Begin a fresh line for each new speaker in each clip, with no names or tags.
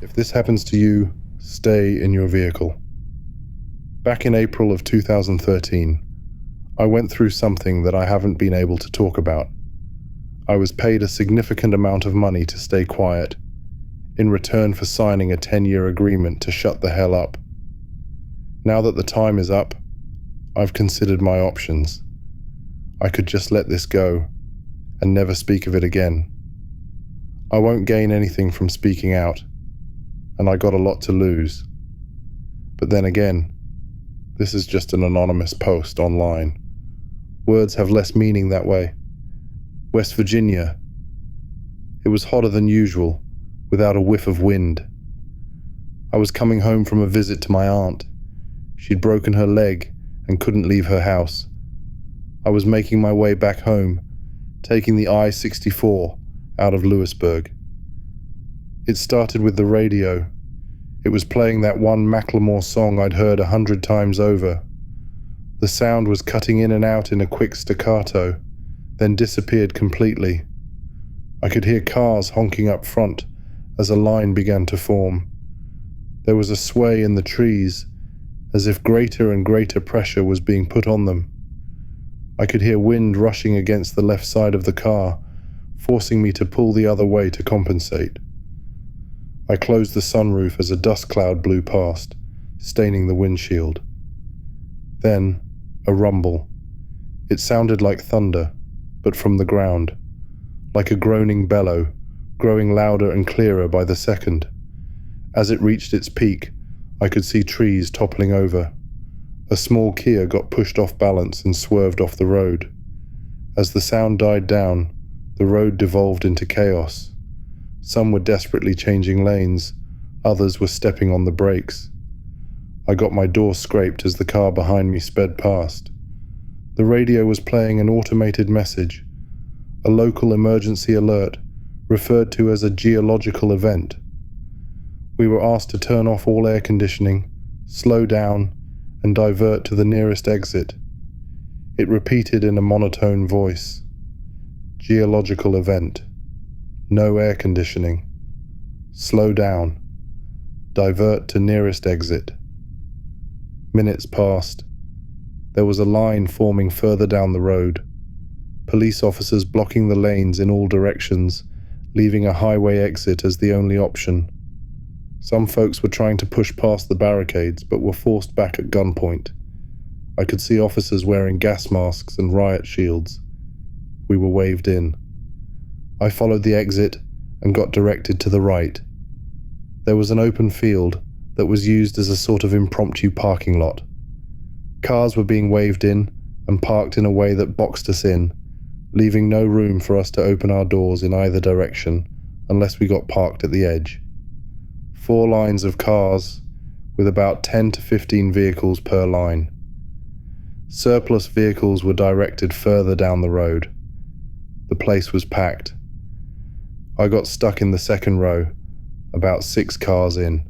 If this happens to you, stay in your vehicle. Back in April of 2013, I went through something that I haven't been able to talk about. I was paid a significant amount of money to stay quiet, in return for signing a 10-year agreement to shut the hell up. Now that the time is up, I've considered my options. I could just let this go and never speak of it again. I won't gain anything from speaking out, and I got a lot to lose. But then again, this is just an anonymous post online. Words have less meaning that way. West Virginia. It was hotter than usual, without a whiff of wind. I was coming home from a visit to my aunt. She'd broken her leg and couldn't leave her house. I was making my way back home, taking the I-64 out of Lewisburg. It started with the radio. It was playing that one Macklemore song I'd heard 100 times over. The sound was cutting in and out in a quick staccato, then disappeared completely. I could hear cars honking up front as a line began to form. There was a sway in the trees, as if greater and greater pressure was being put on them. I could hear wind rushing against the left side of the car, forcing me to pull the other way to compensate. I closed the sunroof as a dust cloud blew past, staining the windshield. Then, a rumble. It sounded like thunder, but from the ground, like a groaning bellow, growing louder and clearer by the second. As it reached its peak, I could see trees toppling over. A small Kia got pushed off balance and swerved off the road. As the sound died down, the road devolved into chaos. Some were desperately changing lanes, others were stepping on the brakes. I got my door scraped as the car behind me sped past. The radio was playing an automated message, a local emergency alert, referred to as a geological event. We were asked to turn off all air conditioning, slow down, and divert to the nearest exit. It repeated in a monotone voice. Geological event. No air conditioning. Slow down. Divert to nearest exit. Minutes passed. There was a line forming further down the road. Police officers blocking the lanes in all directions, leaving a highway exit as the only option. Some folks were trying to push past the barricades, but were forced back at gunpoint. I could see officers wearing gas masks and riot shields. We were waved in. I followed the exit and got directed to the right. There was an open field that was used as a sort of impromptu parking lot. Cars were being waved in and parked in a way that boxed us in, leaving no room for us to open our doors in either direction unless we got parked at the edge. 4 lines of cars, with about 10 to 15 vehicles per line. Surplus vehicles were directed further down the road. The place was packed. I got stuck in the second row, about 6 cars in.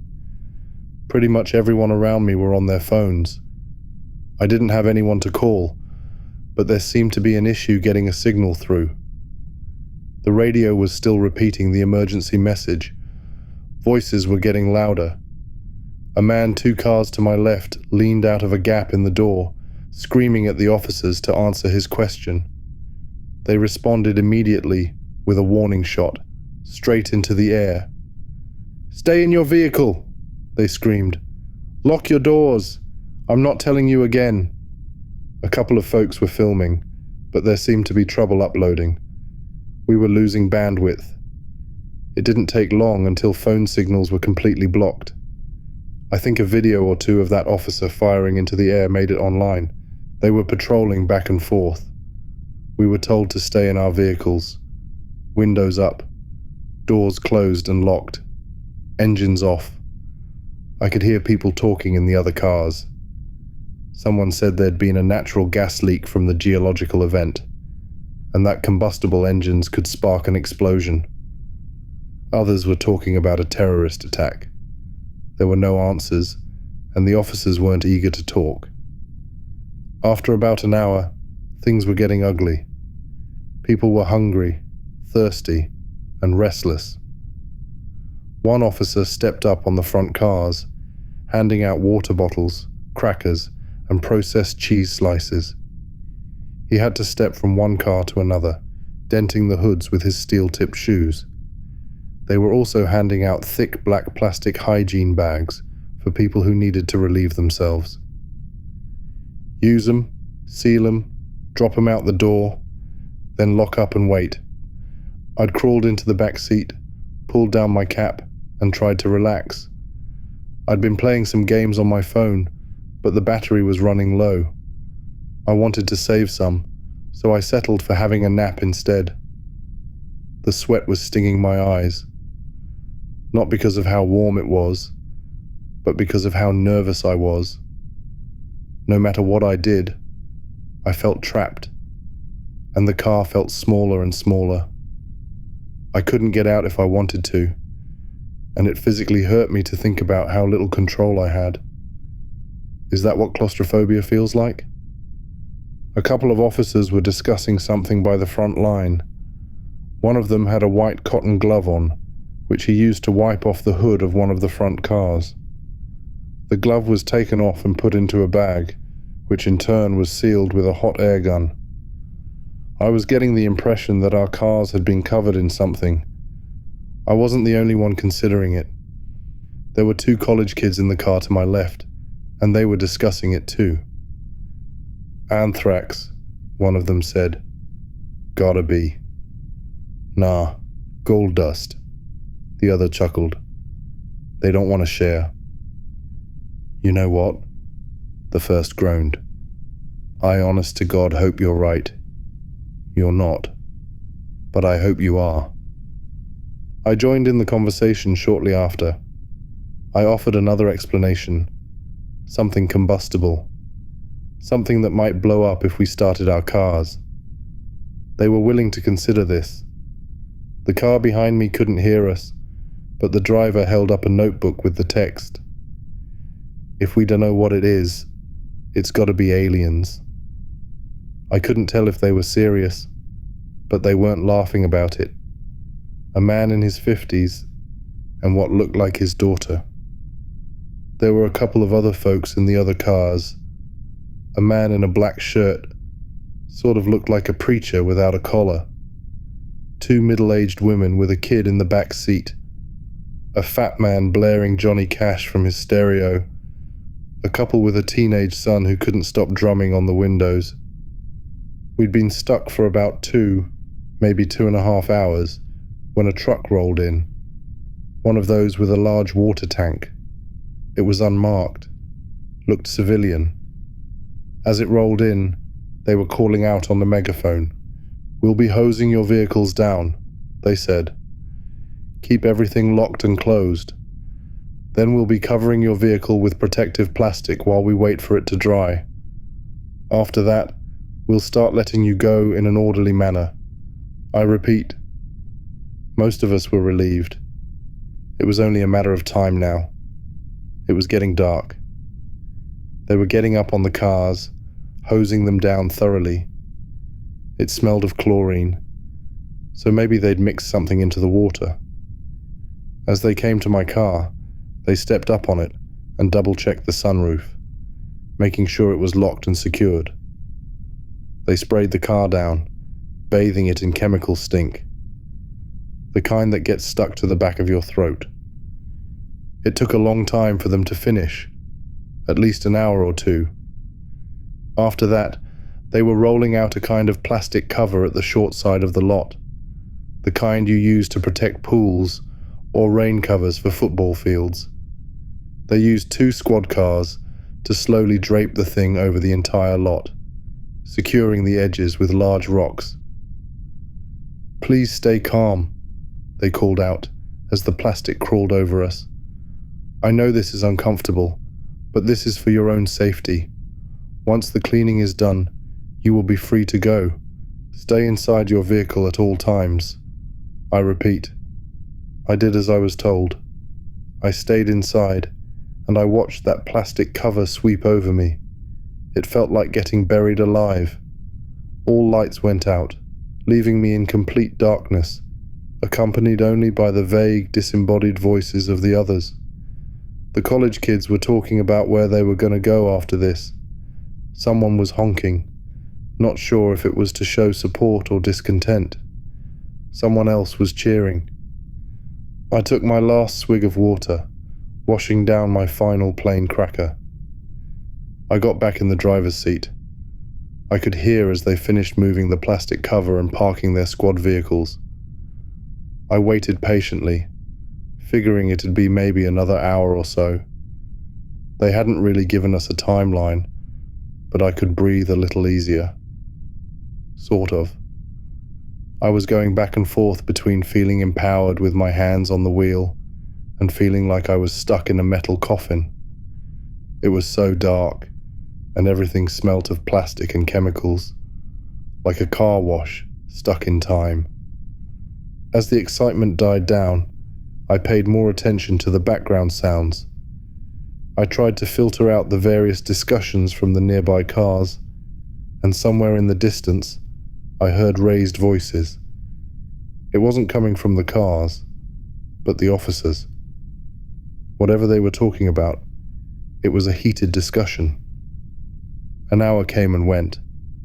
Pretty much everyone around me were on their phones. I didn't have anyone to call, but there seemed to be an issue getting a signal through. The radio was still repeating the emergency message. Voices were getting louder. A man 2 cars to my left leaned out of a gap in the door, screaming at the officers to answer his question. They responded immediately with a warning shot, straight into the air. "Stay in your vehicle," they screamed. "Lock your doors. I'm not telling you again." A couple of folks were filming, but there seemed to be trouble uploading. We were losing bandwidth. It didn't take long until phone signals were completely blocked. I think a video or 2 of that officer firing into the air made it online. They were patrolling back and forth. We were told to stay in our vehicles. Windows up. Doors closed and locked. Engines off. I could hear people talking in the other cars. Someone said there'd been a natural gas leak from the geological event, and that combustible engines could spark an explosion. Others were talking about a terrorist attack. There were no answers, and the officers weren't eager to talk. After about an hour, things were getting ugly. People were hungry, thirsty, and restless. One officer stepped up on the front cars, handing out water bottles, crackers, and processed cheese slices. He had to step from one car to another, denting the hoods with his steel-tipped shoes. They were also handing out thick black plastic hygiene bags for people who needed to relieve themselves. Use them, seal them, drop them out the door, then lock up and wait. I'd crawled into the back seat, pulled down my cap, and tried to relax. I'd been playing some games on my phone, but the battery was running low. I wanted to save some, so I settled for having a nap instead. The sweat was stinging my eyes, not because of how warm it was, but because of how nervous I was. No matter what I did, I felt trapped, and the car felt smaller and smaller. I couldn't get out if I wanted to, and it physically hurt me to think about how little control I had. Is that what claustrophobia feels like? A couple of officers were discussing something by the front line. One of them had a white cotton glove on, which he used to wipe off the hood of one of the front cars. The glove was taken off and put into a bag, which in turn was sealed with a hot air gun. I was getting the impression that our cars had been covered in something. I wasn't the only one considering it. There were 2 college kids in the car to my left, and they were discussing it too. Anthrax, one of them said. Gotta be. Nah, gold dust. The other chuckled. They don't want to share. You know what? The first groaned. I honest to God hope you're right. You're not. But I hope you are. I joined in the conversation shortly after. I offered another explanation. Something combustible. Something that might blow up if we started our cars. They were willing to consider this. The car behind me couldn't hear us, but the driver held up a notebook with the text. If we don't know what it is, it's got to be aliens. I couldn't tell if they were serious, but they weren't laughing about it. A man in his 50s, and what looked like his daughter. There were a couple of other folks in the other cars. A man in a black shirt, sort of looked like a preacher without a collar. 2 middle-aged women with a kid in the back seat. A fat man blaring Johnny Cash from his stereo. A couple with a teenage son who couldn't stop drumming on the windows. We'd been stuck for about 2, maybe 2.5 hours, when a truck rolled in. One of those with a large water tank. It was unmarked, looked civilian. As it rolled in, they were calling out on the megaphone. We'll be hosing your vehicles down, they said. Keep everything locked and closed. Then we'll be covering your vehicle with protective plastic while we wait for it to dry. After that, we'll start letting you go in an orderly manner. I repeat. Most of us were relieved. It was only a matter of time now. It was getting dark. They were getting up on the cars, hosing them down thoroughly. It smelled of chlorine, so maybe they'd mixed something into the water. As they came to my car, they stepped up on it and double-checked the sunroof, making sure it was locked and secured. They sprayed the car down, bathing it in chemical stink, the kind that gets stuck to the back of your throat. It took a long time for them to finish, at least an hour or 2. After that, they were rolling out a kind of plastic cover at the short side of the lot, the kind you use to protect pools or rain covers for football fields. They used 2 squad cars to slowly drape the thing over the entire lot, securing the edges with large rocks. Please stay calm, they called out as the plastic crawled over us. I know this is uncomfortable, but this is for your own safety. Once the cleaning is done, you will be free to go. Stay inside your vehicle at all times. I repeat. I did as I was told. I stayed inside, and I watched that plastic cover sweep over me. It felt like getting buried alive. All lights went out, leaving me in complete darkness, accompanied only by the vague, disembodied voices of the others. The college kids were talking about where they were going to go after this. Someone was honking, not sure if it was to show support or discontent. Someone else was cheering. I took my last swig of water, washing down my final plain cracker. I got back in the driver's seat. I could hear as they finished moving the plastic cover and parking their squad vehicles. I waited patiently, figuring it'd be maybe another hour or so. They hadn't really given us a timeline, but I could breathe a little easier. Sort of. I was going back and forth between feeling empowered with my hands on the wheel and feeling like I was stuck in a metal coffin. It was so dark, and everything smelt of plastic and chemicals, like a car wash stuck in time. As the excitement died down, I paid more attention to the background sounds. I tried to filter out the various discussions from the nearby cars, and somewhere in the distance, I heard raised voices. It wasn't coming from the cars, but the officers. Whatever they were talking about, it was a heated discussion. An hour came and went,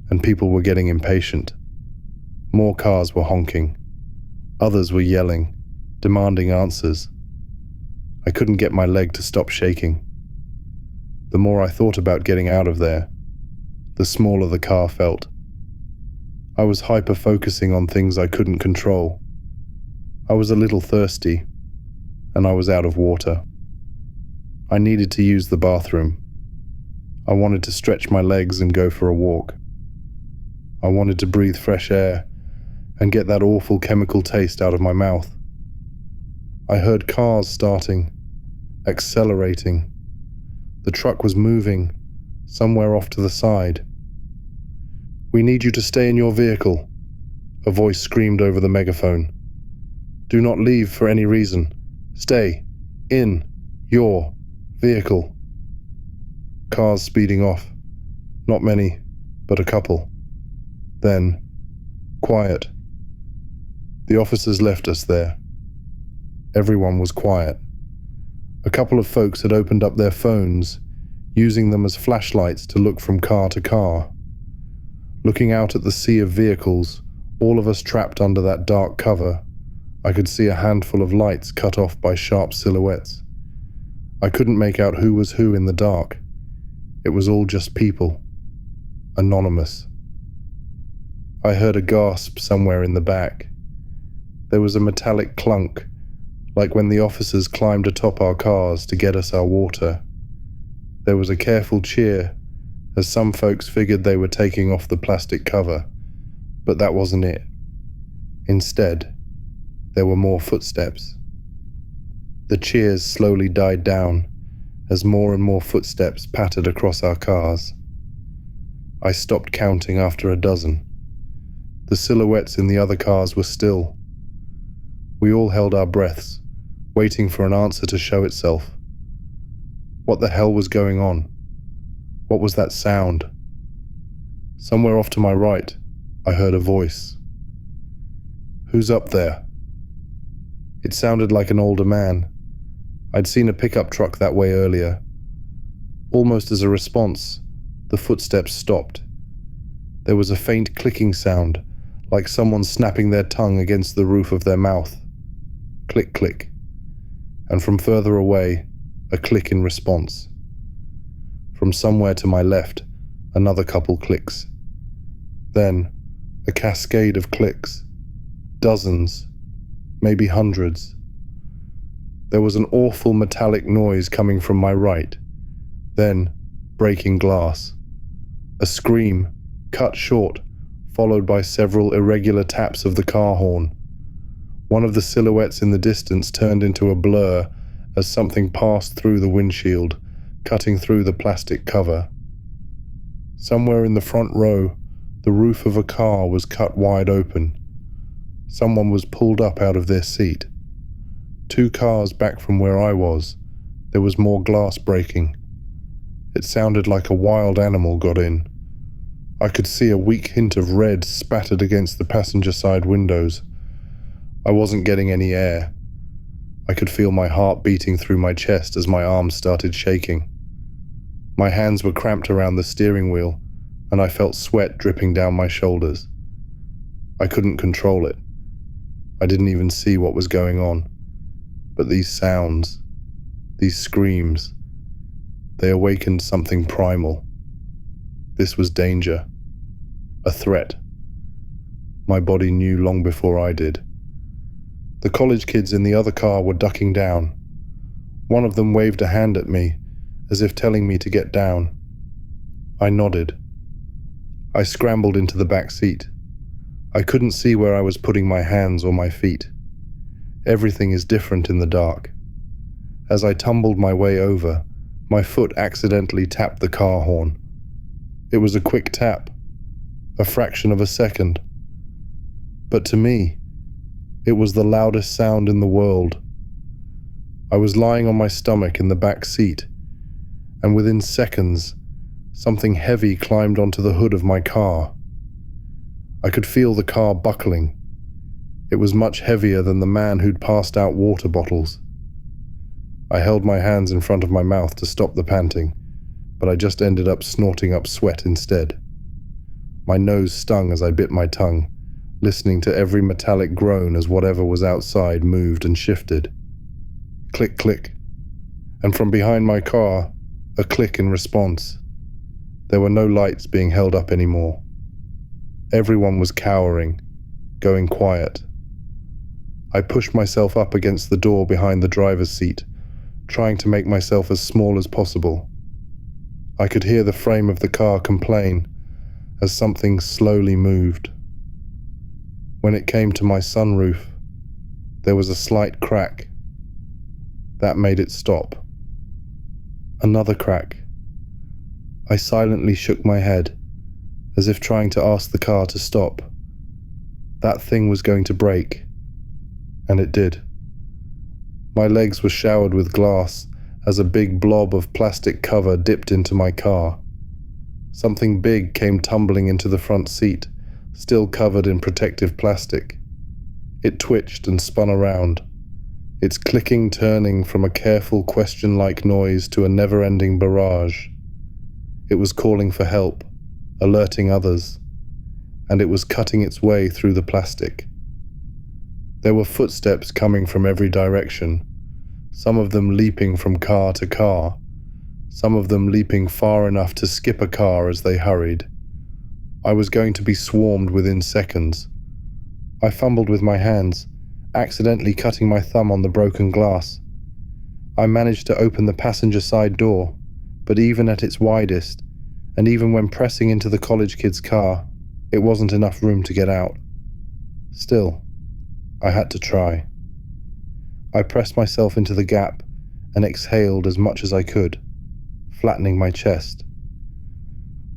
and people were getting impatient. More cars were honking. Others were yelling, demanding answers. I couldn't get my leg to stop shaking. The more I thought about getting out of there, the smaller the car felt. I was hyper-focusing on things I couldn't control. I was a little thirsty, and I was out of water. I needed to use the bathroom. I wanted to stretch my legs and go for a walk. I wanted to breathe fresh air and get that awful chemical taste out of my mouth. I heard cars starting, accelerating. The truck was moving, somewhere off to the side. "We need you to stay in your vehicle," a voice screamed over the megaphone. "Do not leave for any reason. Stay in your vehicle." Cars speeding off. Not many, but a couple. Then, quiet. The officers left us there. Everyone was quiet. A couple of folks had opened up their phones, using them as flashlights to look from car to car. Looking out at the sea of vehicles, all of us trapped under that dark cover, I could see a handful of lights cut off by sharp silhouettes. I couldn't make out who was who in the dark. It was all just people. Anonymous. I heard a gasp somewhere in the back. There was a metallic clunk, like when the officers climbed atop our cars to get us our water. There was a careful cheer, as some folks figured they were taking off the plastic cover, but that wasn't it. Instead, there were more footsteps. The cheers slowly died down as more and more footsteps pattered across our cars. I stopped counting after a dozen. The silhouettes in the other cars were still. We all held our breaths, waiting for an answer to show itself. What the hell was going on? What was that sound? Somewhere off to my right, I heard a voice. "Who's up there?" It sounded like an older man. I'd seen a pickup truck that way earlier. Almost as a response, the footsteps stopped. There was a faint clicking sound, like someone snapping their tongue against the roof of their mouth. Click, click. And from further away, a click in response. From somewhere to my left, another couple clicks. Then, a cascade of clicks. Dozens, maybe hundreds. There was an awful metallic noise coming from my right. Then, breaking glass. A scream, cut short, followed by several irregular taps of the car horn. One of the silhouettes in the distance turned into a blur as something passed through the windshield, cutting through the plastic cover. Somewhere in the front row, the roof of a car was cut wide open. Someone was pulled up out of their seat. 2 cars back from where I was, there was more glass breaking. It sounded like a wild animal got in. I could see a weak hint of red spattered against the passenger side windows. I wasn't getting any air. I could feel my heart beating through my chest as my arms started shaking. My hands were cramped around the steering wheel, and I felt sweat dripping down my shoulders. I couldn't control it. I didn't even see what was going on. But these sounds, these screams, they awakened something primal. This was danger. A threat. My body knew long before I did. The college kids in the other car were ducking down. One of them waved a hand at me, as if telling me to get down. I nodded. I scrambled into the back seat. I couldn't see where I was putting my hands or my feet. Everything is different in the dark. As I tumbled my way over, my foot accidentally tapped the car horn. It was a quick tap, a fraction of a second. But to me, it was the loudest sound in the world. I was lying on my stomach in the back seat, and within seconds, something heavy climbed onto the hood of my car. I could feel the car buckling. It was much heavier than the man who'd passed out water bottles. I held my hands in front of my mouth to stop the panting, but I just ended up snorting up sweat instead. My nose stung as I bit my tongue, listening to every metallic groan as whatever was outside moved and shifted. Click, click. And from behind my car, a click in response. There were no lights being held up anymore. Everyone was cowering, going quiet. I pushed myself up against the door behind the driver's seat, trying to make myself as small as possible. I could hear the frame of the car complain as something slowly moved. When it came to my sunroof, there was a slight crack. That made it stop. Another crack. I silently shook my head, as if trying to ask the car to stop. That thing was going to break, and it did. My legs were showered with glass as a big blob of plastic cover dipped into my car. Something big came tumbling into the front seat, still covered in protective plastic. It twitched and spun around, its clicking turning from a careful question-like noise to a never-ending barrage. It was calling for help, alerting others, and it was cutting its way through the plastic. There were footsteps coming from every direction, some of them leaping from car to car, some of them leaping far enough to skip a car as they hurried. I was going to be swarmed within seconds. I fumbled with my hands, accidentally cutting my thumb on the broken glass. I managed to open the passenger side door, but even at its widest, and even when pressing into the college kid's car, it wasn't enough room to get out. Still, I had to try. I pressed myself into the gap and exhaled as much as I could, flattening my chest.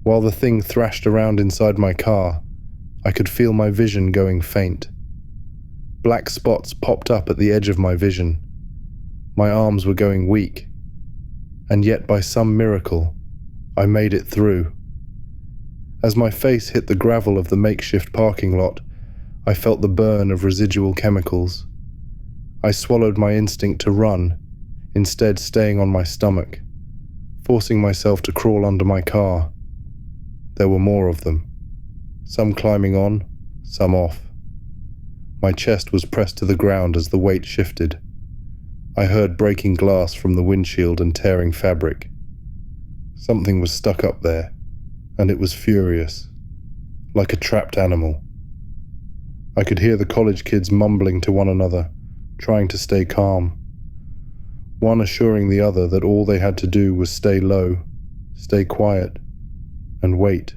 While the thing thrashed around inside my car, I could feel my vision going faint. Black spots popped up at the edge of my vision. My arms were going weak, and yet by some miracle, I made it through. As my face hit the gravel of the makeshift parking lot, I felt the burn of residual chemicals. I swallowed my instinct to run, instead staying on my stomach, forcing myself to crawl under my car. There were more of them, some climbing on, some off. My chest was pressed to the ground as the weight shifted. I heard breaking glass from the windshield and tearing fabric. Something was stuck up there, and it was furious, like a trapped animal. I could hear the college kids mumbling to one another, trying to stay calm. One assuring the other that all they had to do was stay low, stay quiet, and wait.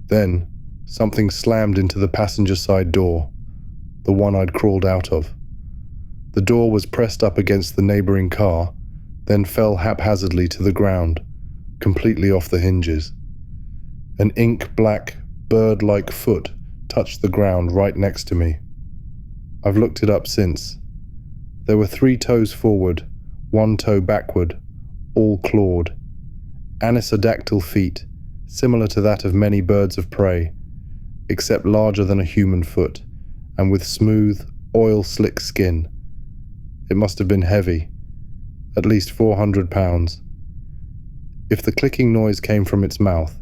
Then, something slammed into the passenger side door, the one I'd crawled out of. The door was pressed up against the neighboring car, then fell haphazardly to the ground, completely off the hinges. An ink-black, bird-like foot touched the ground right next to me. I've looked it up since. There were 3 toes forward, 1 toe backward, all clawed. Anisodactyl feet, similar to that of many birds of prey, except larger than a human foot, and with smooth, oil-slick skin. It must have been heavy, at least 400 pounds. If the clicking noise came from its mouth,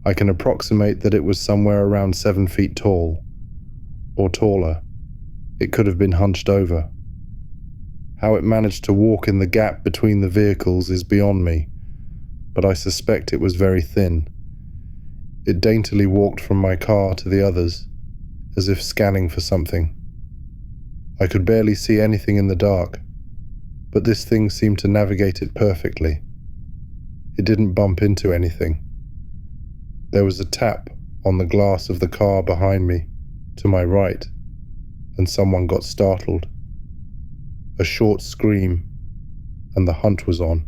I can approximate that it was somewhere around 7 feet tall, or taller. It could have been hunched over. How it managed to walk in the gap between the vehicles is beyond me, but I suspect it was very thin. It daintily walked from my car to the others, as if scanning for something. I could barely see anything in the dark, but this thing seemed to navigate it perfectly. It didn't bump into anything. There was a tap on the glass of the car behind me, to my right, and someone got startled. A short scream, and the hunt was on.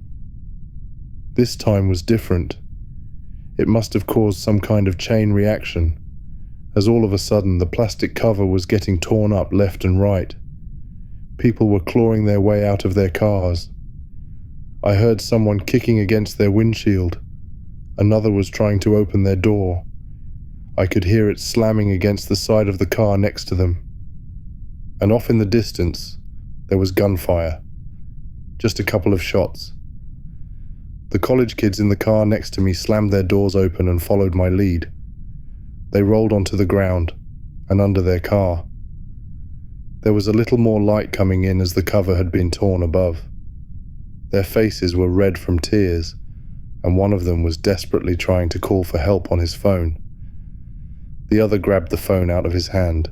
This time was different. It must have caused some kind of chain reaction, as all of a sudden the plastic cover was getting torn up left and right. People were clawing their way out of their cars. I heard someone kicking against their windshield. Another was trying to open their door. I could hear it slamming against the side of the car next to them. And off in the distance, there was gunfire. Just a couple of shots. The college kids in the car next to me slammed their doors open and followed my lead. They rolled onto the ground and under their car. There was a little more light coming in as the cover had been torn above. Their faces were red from tears, and one of them was desperately trying to call for help on his phone. The other grabbed the phone out of his hand.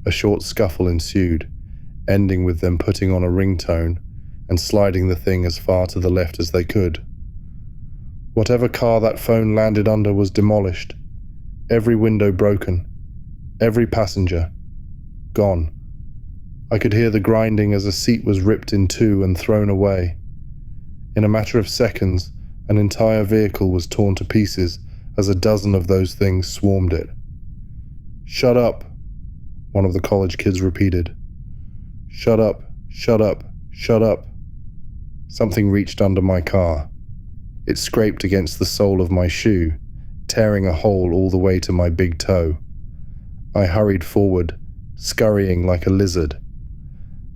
A short scuffle ensued, ending with them putting on a ringtone and sliding the thing as far to the left as they could. Whatever car that phone landed under was demolished, every window broken, every passenger gone. I could hear the grinding as a seat was ripped in two and thrown away. In a matter of seconds, an entire vehicle was torn to pieces as a dozen of those things swarmed it. "Shut up," one of the college kids repeated. "Shut up, shut up, shut up." Something reached under my car. It scraped against the sole of my shoe, tearing a hole all the way to my big toe. I hurried forward, scurrying like a lizard.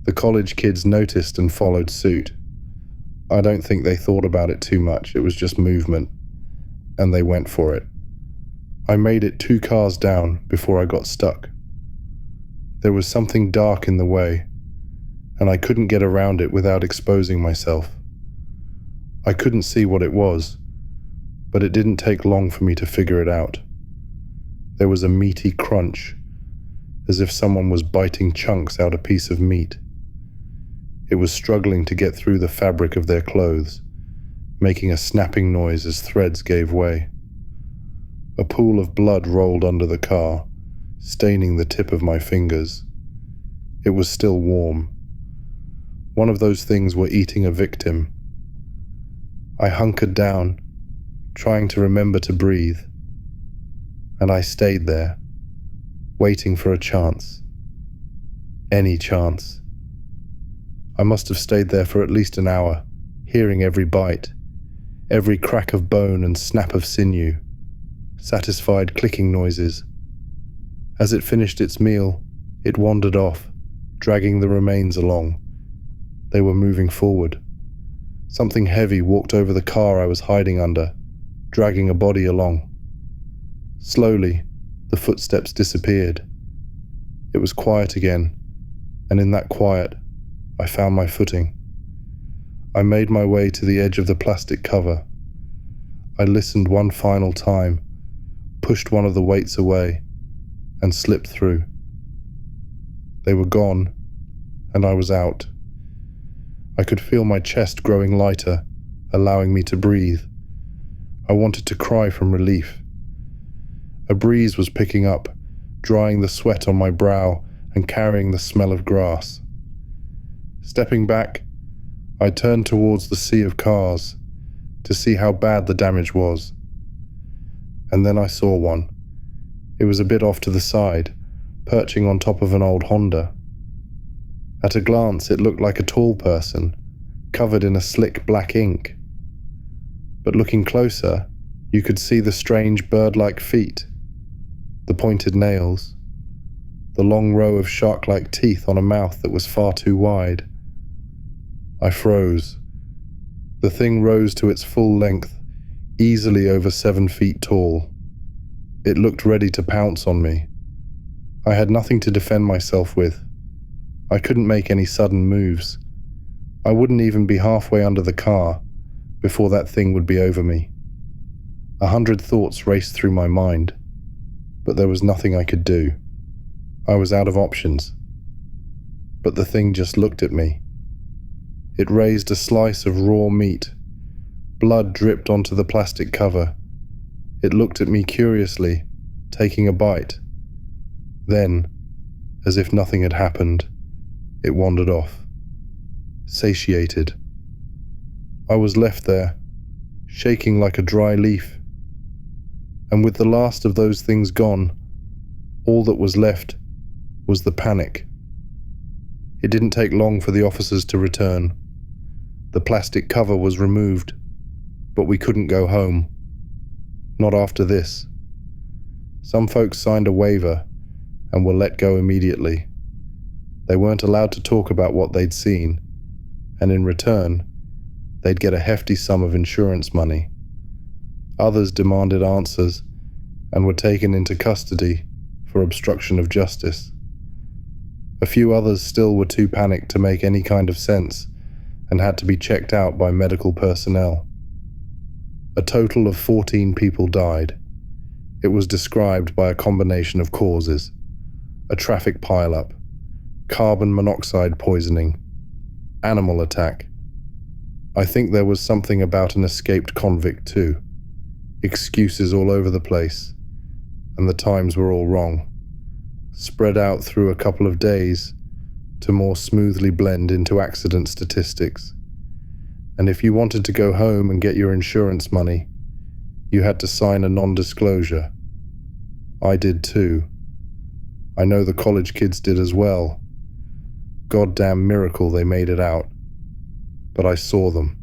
The college kids noticed and followed suit. I don't think they thought about it too much, it was just movement, and they went for it. I made it 2 cars down before I got stuck. There was something dark in the way, and I couldn't get around it without exposing myself. I couldn't see what it was, but it didn't take long for me to figure it out. There was a meaty crunch, as if someone was biting chunks out a piece of meat. It was struggling to get through the fabric of their clothes, making a snapping noise as threads gave way. A pool of blood rolled under the car, staining the tip of my fingers. It was still warm. One of those things were eating a victim. I hunkered down, trying to remember to breathe, and I stayed there, waiting for a chance. Any chance. I must have stayed there for at least an hour, hearing every bite, every crack of bone and snap of sinew, satisfied clicking noises. As it finished its meal, it wandered off, dragging the remains along. They were moving forward. Something heavy walked over the car I was hiding under, dragging a body along. Slowly, the footsteps disappeared. It was quiet again, and in that quiet, I found my footing. I made my way to the edge of the plastic cover. I listened one final time, pushed one of the weights away, and slipped through. They were gone, and I was out. I could feel my chest growing lighter, allowing me to breathe. I wanted to cry from relief. A breeze was picking up, drying the sweat on my brow and carrying the smell of grass. Stepping back, I turned towards the sea of cars to see how bad the damage was. And then I saw one. It was a bit off to the side, perching on top of an old Honda. At a glance, it looked like a tall person, covered in a slick black ink. But looking closer, you could see the strange bird-like feet, the pointed nails, the long row of shark-like teeth on a mouth that was far too wide. I froze. The thing rose to its full length, easily over 7 feet tall. It looked ready to pounce on me. I had nothing to defend myself with. I couldn't make any sudden moves. I wouldn't even be halfway under the car before that thing would be over me. 100 thoughts raced through my mind, but there was nothing I could do. I was out of options. But the thing just looked at me. It raised a slice of raw meat. Blood dripped onto the plastic cover. It looked at me curiously, taking a bite. Then, as if nothing had happened, it wandered off, satiated. I was left there, shaking like a dry leaf. And with the last of those things gone, all that was left was the panic. It didn't take long for the officers to return. The plastic cover was removed, but we couldn't go home. Not after this. Some folks signed a waiver and were let go immediately. They weren't allowed to talk about what they'd seen, and in return, they'd get a hefty sum of insurance money. Others demanded answers and were taken into custody for obstruction of justice. A few others still were too panicked to make any kind of sense and had to be checked out by medical personnel. A total of 14 people died. It was described by a combination of causes: a traffic pileup, carbon monoxide poisoning, animal attack. I think there was something about an escaped convict too. Excuses all over the place, and the times were all wrong, spread out through a couple of days to more smoothly blend into accident statistics. And if you wanted to go home and get your insurance money, you had to sign a non-disclosure. I did too. I know the college kids did as well. Goddamn miracle they made it out. But I saw them.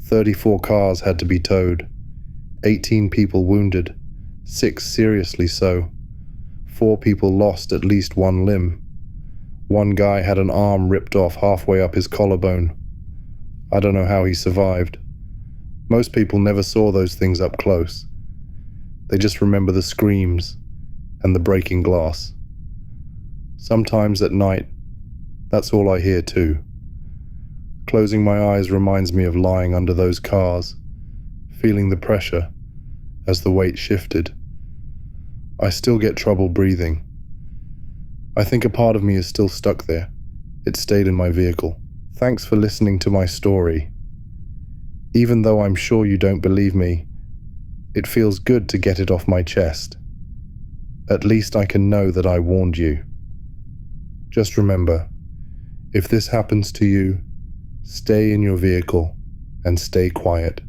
34 cars had to be towed. 18 people wounded, 6 seriously so. 4 people lost at least one limb. One guy had an arm ripped off halfway up his collarbone. I don't know how he survived. Most people never saw those things up close. They just remember the screams and the breaking glass. Sometimes at night, that's all I hear too. Closing my eyes reminds me of lying under those cars, feeling the pressure as the weight shifted. I still get trouble breathing. I think a part of me is still stuck there. It stayed in my vehicle. Thanks for listening to my story. Even though I'm sure you don't believe me, it feels good to get it off my chest. At least I can know that I warned you. Just remember, if this happens to you, stay in your vehicle and stay quiet.